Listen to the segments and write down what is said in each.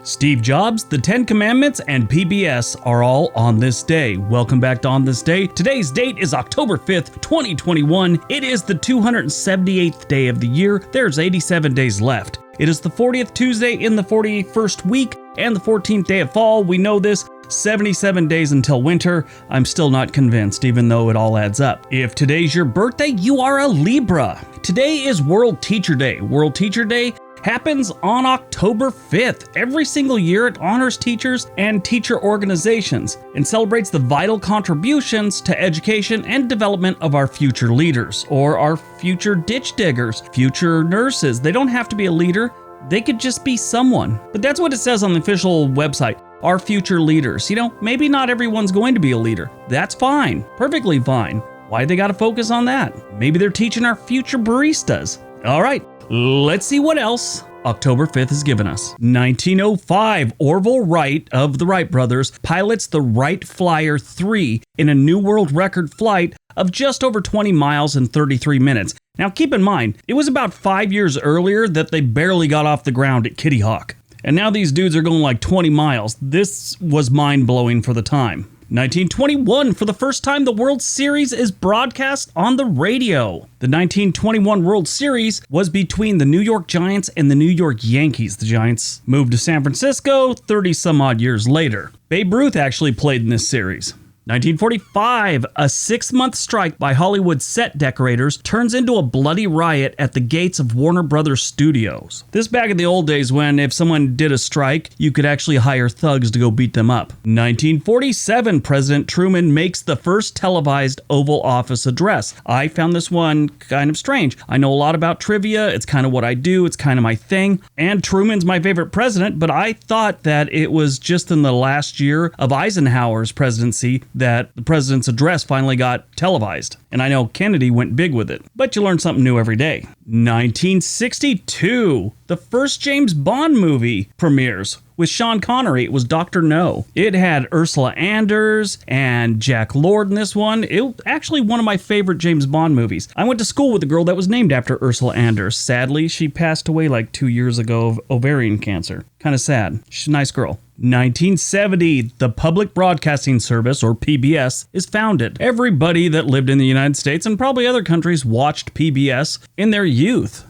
Steve Jobs, the 10 Commandments, and PBS are all on this day. Welcome back to On This Day. Today's date is October 5th, 2021. It is the 278th day of the year. There's 87 days left. It is the 40th Tuesday in the 41st week and the 14th day of fall. We know this. 77 days until winter. I'm still not convinced, even though it all adds up. If today's your birthday, you are a Libra. Today is World Teacher Day. World Teacher Day happens on October 5th. Every single year it honors teachers and teacher organizations and celebrates the vital contributions to education and development of our future leaders or our future ditch diggers, future nurses. They don't have to be a leader. They could just be someone. But that's what it says on the official website. Our future leaders. You know, maybe not everyone's going to be a leader. That's fine. Perfectly fine. Why they got to focus on that? Maybe they're teaching our future baristas. All right. Let's see what else October 5th has given us. 1905, Orville Wright of the Wright brothers pilots the Wright Flyer 3 in a new world record flight of just over 20 miles in 33 minutes. Now keep in mind, it was about 5 years earlier that they barely got off the ground at Kitty Hawk. And now these dudes are going like 20 miles. This was mind-blowing for the time. 1921, for the first time, the World Series is broadcast on the radio. The 1921 World Series was between the New York Giants and the New York Yankees. The Giants moved to San Francisco 30 some odd years later. Babe Ruth actually played in this series. 1945, a 6-month strike by Hollywood set decorators turns into a bloody riot at the gates of Warner Brothers Studios. This back in the old days when if someone did a strike, you could actually hire thugs to go beat them up. 1947, President Truman makes the first televised Oval Office address. I found this one kind of strange. I know a lot about trivia. It's kind of what I do. It's kind of my thing. And Truman's my favorite president, but I thought that it was just in the last year of Eisenhower's presidency that the president's address finally got televised. And I know Kennedy went big with it. But you learn something new every day. 1962, the first James Bond movie premieres with Sean Connery. It was Dr. No. It had Ursula Anders and Jack Lord in this one. It was actually one of my favorite James Bond movies. I went to school with a girl that was named after Ursula Anders. Sadly, she passed away like 2 years ago of ovarian cancer. Kind of sad. She's a nice girl. 1970, the Public Broadcasting Service, or PBS, is founded. Everybody that lived in the United States and probably other countries watched PBS in their youth.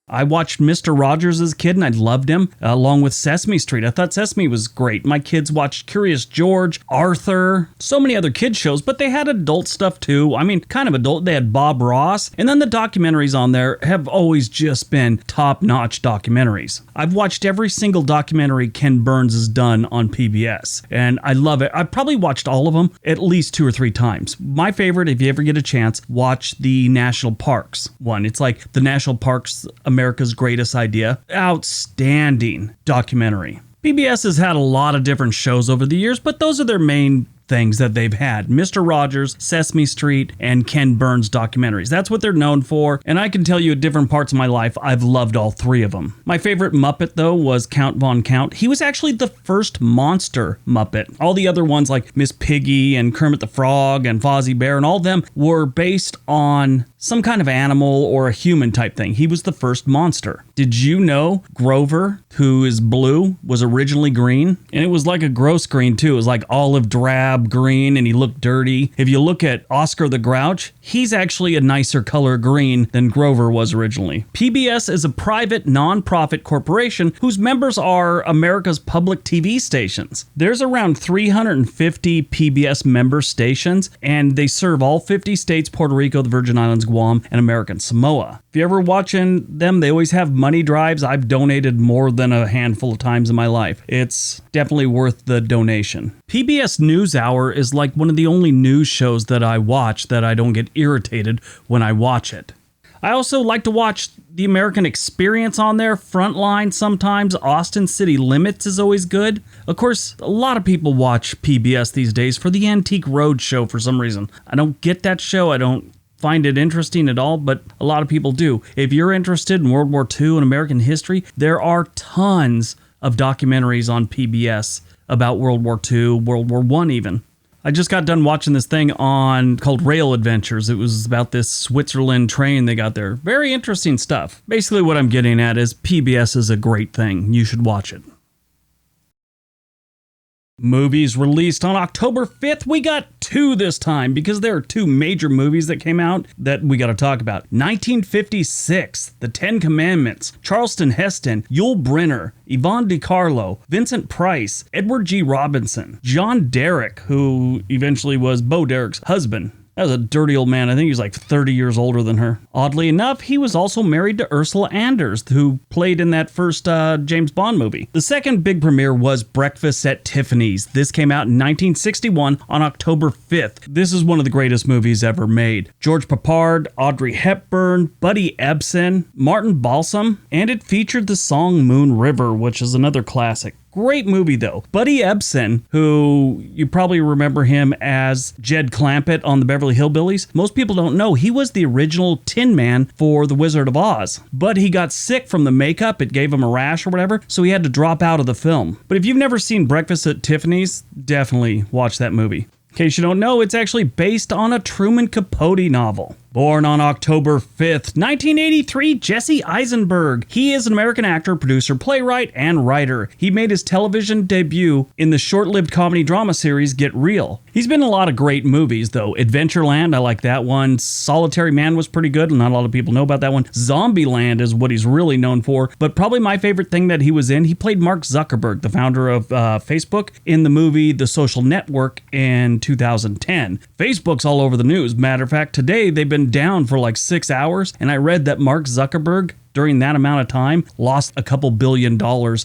I watched Mr. Rogers as a kid and I loved him, along with Sesame Street. I thought Sesame was great. My kids watched Curious George, Arthur, so many other kids shows, but they had adult stuff too. I mean, kind of adult. They had Bob Ross. And then the documentaries on there have always just been top-notch documentaries. I've watched every single documentary Ken Burns has done on PBS, and I love it. I've probably watched all of them at least 2 or 3 times. My favorite, if you ever get a chance, watch the National Parks one. It's like the National Parks America's Greatest Idea. Outstanding documentary. PBS has had a lot of different shows over the years, but those are their main things that they've had. Mr. Rogers, Sesame Street, and Ken Burns documentaries. That's what they're known for, and I can tell you at different parts of my life, I've loved all 3 of them. My favorite Muppet, though, was Count Von Count. He was actually the first monster Muppet. All the other ones, like Miss Piggy and Kermit the Frog and Fozzie Bear, and all of them were based on some kind of animal or a human type thing. He was the first monster. Did you know Grover, who is blue, was originally green? And it was like a gross green too. It was like olive drab green and he looked dirty. If you look at Oscar the Grouch, he's actually a nicer color green than Grover was originally. PBS is a private non-profit corporation whose members are America's public TV stations. There's around 350 PBS member stations and they serve all 50 states, Puerto Rico, the Virgin Islands, Guam, and American Samoa. If you're ever watching them, they always have money drives. I've donated more than a handful of times in my life. It's definitely worth the donation. PBS NewsHour is like one of the only news shows that I watch that I don't get irritated when I watch it. I also like to watch The American Experience on there, Frontline sometimes, Austin City Limits is always good. Of course, a lot of people watch PBS these days for the Antique Roadshow for some reason. I don't get that show. I don't find it interesting at all, but a lot of people do. If you're interested in World War II and American history, there are tons of documentaries on PBS about World War II, World War I even. I just got done watching this thing called Rail Adventures. It was about this Switzerland train they got there. Very interesting stuff. Basically what I'm getting at is PBS is a great thing. You should watch it. Movies released on October 5th. We got two this time because there are two major movies that came out that we got to talk about. 1956, The Ten Commandments, Charleston Heston, Yul Brynner, Yvonne DiCarlo, Vincent Price, Edward G. Robinson, John Derek, who eventually was Bo Derek's husband. That was a dirty old man. I think he was like 30 years older than her. Oddly enough, he was also married to Ursula Anders, who played in that first James Bond movie. The second big premiere was Breakfast at Tiffany's. This came out in 1961 on October 5th. This is one of the greatest movies ever made. George Peppard, Audrey Hepburn, Buddy Ebsen, Martin Balsam, and it featured the song Moon River, which is another classic. Great movie, though. Buddy Ebsen, who you probably remember him as Jed Clampett on the Beverly Hillbillies. Most people don't know he was the original Tin Man for The Wizard of Oz. But he got sick from the makeup. It gave him a rash or whatever, so he had to drop out of the film. But if you've never seen Breakfast at Tiffany's, definitely watch that movie. In case you don't know, it's actually based on a Truman Capote novel. Born on October 5th, 1983, Jesse Eisenberg. He is an American actor, producer, playwright, and writer. He made his television debut in the short-lived comedy drama series Get Real. He's been in a lot of great movies, though. Adventureland, I like that one. Solitary Man was pretty good. Not a lot of people know about that one. Zombieland is what he's really known for, but probably my favorite thing that he was in, he played Mark Zuckerberg, the founder of Facebook, in the movie The Social Network in 2010. Facebook's all over the news. Matter of fact, today they've been down for like 6 hours, and I read that Mark Zuckerberg during that amount of time lost a couple $1 billion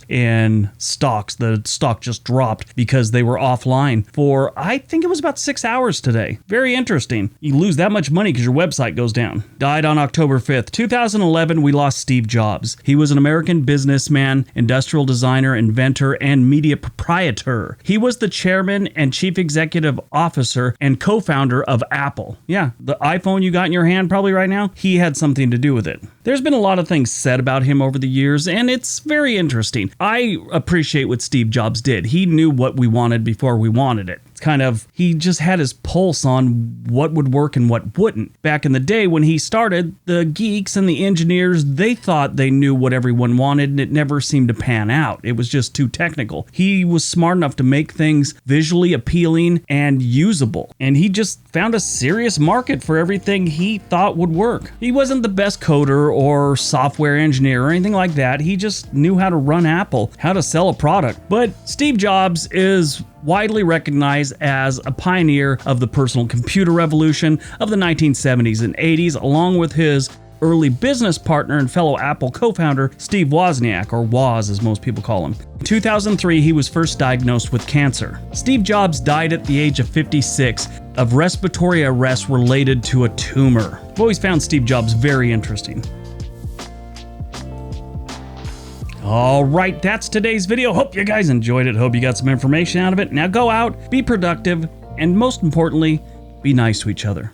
in stocks. The stock just dropped because they were offline for, I think it was about 6 hours today. Very interesting. You lose that much money because your website goes down. Died on October 5th, 2011, we lost Steve Jobs. He was an American businessman, industrial designer, inventor, and media proprietor. He was the chairman and chief executive officer and co-founder of Apple. Yeah, the iPhone you got in your hand probably right now, he had something to do with it. There's been a lot of things said about him over the years, and it's very interesting. I appreciate what Steve Jobs did. He knew what we wanted before we wanted it. It's kind of, he just had his pulse on what would work and what wouldn't. Back in the day when he started, the geeks and the engineers, they thought they knew what everyone wanted, and it never seemed to pan out. It was just too technical. He was smart enough to make things visually appealing and usable, and he just found a serious market for everything he thought would work. He wasn't the best coder or software engineer or anything like that. He just knew how to run Apple, how to sell a product. But Steve Jobs is widely recognized as a pioneer of the personal computer revolution of the 1970s and 80s, along with his early business partner and fellow Apple co-founder Steve Wozniak, or Woz as most people call him. In 2003, he was first diagnosed with cancer. Steve Jobs died at the age of 56 of respiratory arrest related to a tumor. I've always found Steve Jobs very interesting. All right, that's today's video. Hope you guys enjoyed it. Hope you got some information out of it. Now go out, be productive, and most importantly, be nice to each other.